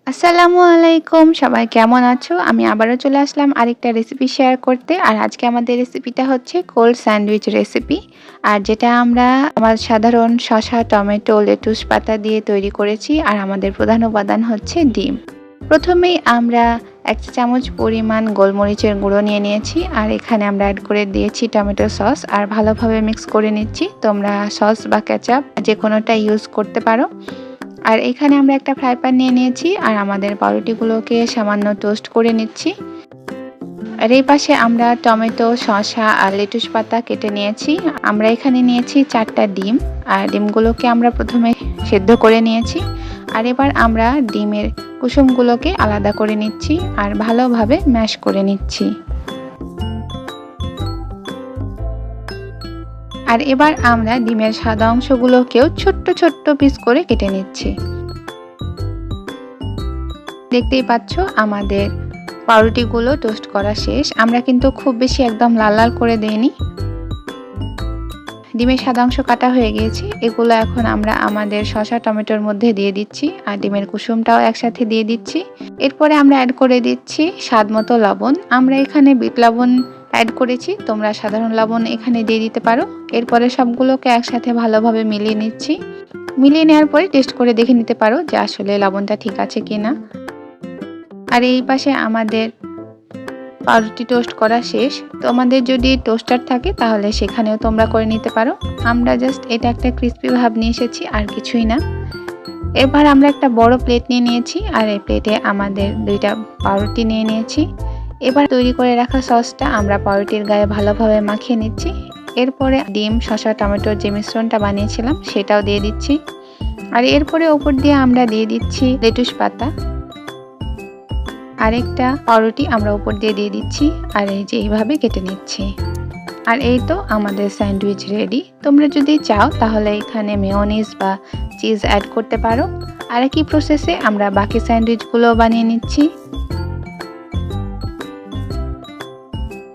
আসসালামু আলাইকুম, সবাই কেমন আছো? আমি আবারও চলে আসলাম আরেকটা রেসিপি শেয়ার করতে। আর আজকে আমাদের রেসিপিটা হচ্ছে কোল্ড স্যান্ডউইচ রেসিপি। আর যেটা আমরা আমার সাধারণ শসা, টমেটো, লেটুস পাতা দিয়ে তৈরি করেছি। আর আমাদের প্রধান উপাদান হচ্ছে ডিম। প্রথমেই আমরা 1 চা চামচ পরিমাণ গোলমরিচের গুঁড়ো নিয়ে নিয়েছি। আর এখানে আমরা অ্যাড করে দিয়েছি টমেটো সস আর ভালোভাবে মিক্স করে নিচ্ছি। তোমরা সস বা কেচাপ যে কোনোটা ইউজ করতে পারো। আর এখানে আমরা একটা ফ্রাই প্যান নিয়ে নিয়েছি আর আমাদের পাউরুটিগুলোকে সামান্য টোস্ট করে নিচ্ছি। আর এই পাশে আমরা টমেটো, শসা আর লেটুস পাতা কেটে নিয়েছি। আমরা এখানে নিয়েছি 4টা ডিম। আর ডিমগুলোকে আমরা প্রথমে সেদ্ধ করে নিয়েছি। আর এবার আমরা ডিমের কুসুমগুলোকে আলাদা করে নিচ্ছি আর ভালোভাবে ম্যাশ করে নিচ্ছি। আর এবার আমরা ডিমের সাদা অংশগুলোকেও ছোট্ট ছোট্ট পিস করে কেটে নিচ্ছি। দেখতেই পাচ্ছ আমাদের পাউরুটিগুলো টোস্ট করা শেষ। আমরা কিন্তু খুব বেশি একদম লাল লাল করে দেইনি। ডিমের সাদা অংশ কাটা হয়ে গিয়েছে। এগুলো এখন আমরা আমাদের শসা টমেটোর মধ্যে দিয়ে দিচ্ছি আর ডিমের কুসুমটাও একসাথে দিয়ে দিচ্ছি। এরপরে আমরা অ্যাড করে দিচ্ছি স্বাদ মতো লবণ। আমরা এখানে বিট লবণ অ্যাড করেছি, তোমরা সাধারণ লবণ এখানে দিয়ে দিতে পারো। এরপরে সবগুলোকে একসাথে ভালোভাবে মিলিয়ে নিচ্ছি। মিলিয়ে নেওয়ার পরে টেস্ট করে দেখে নিতে পারো যে আসলে লবণটা ঠিক আছে কিনা। আর এই পাশে আমাদের পাউরুটি টোস্ট করা শেষ। তোমাদের যদি টোস্টার থাকে তাহলে সেখানেও তোমরা করে নিতে পারো। আমরা জাস্ট এটা একটা ক্রিস্পি ভাব নিয়ে এসেছি, আর কিছুই না। এবার আমরা একটা বড় প্লেট নিয়ে নিয়েছি আর এই প্লেটে আমাদের 2টা পাউরুটি নিয়ে নিয়েছি। এবার তৈরি করে রাখা সসটা আমরা পাউরুটির গায়ে ভালোভাবে মাখিয়ে নিচ্ছি। এরপরে ডিম, শসা, টমেটোর যে মিশ্রণটা বানিয়েছিলাম সেটাও দিয়ে দিচ্ছি। আর এরপরে উপর দিয়ে আমরা দিয়ে দিচ্ছি লেটুস পাতা। আরেকটা পাউরুটি আমরা উপর দিয়ে দিচ্ছি আর এই যে এইভাবে কেটে নিচ্ছি। আর এই তো আমাদের স্যান্ডউইচ রেডি। তোমরা যদি চাও তাহলে এখানে মেয়োনিজ বা চিজ অ্যাড করতে পারো। আর একই প্রসেসে আমরা বাকি স্যান্ডউইচগুলো বানিয়ে নিচ্ছি।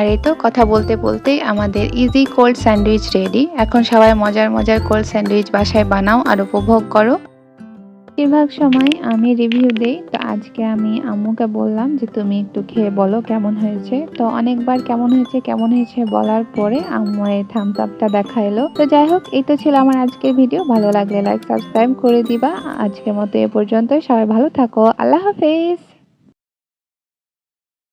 আর এই তো কথা বলতে বলতেই আমাদের ইজি কোল্ড স্যান্ডউইচ রেডি। এখন সবাই মজার মজার কোল্ড স্যান্ডউইচ বাসায় বানাও আর উপভোগ করো। বেশিরভাগ সময় আমি রিভিউ দেই, তো আজকে আমি আম্মুকে বললাম যে তুমি একটু খেয়ে বলো কেমন হয়েছে। তো অনেকবার কেমন হয়েছে বলার পরে আম্মু এই থামস আপটা দেখাইলো। তো যাই হোক, এই তো ছিল আমার আজকের ভিডিও। ভালো লাগলে লাইক সাবস্ক্রাইব করে দিবা। আজকের মতো এ পর্যন্ত, সবাই ভালো থাকো। আল্লাহ হাফেজ।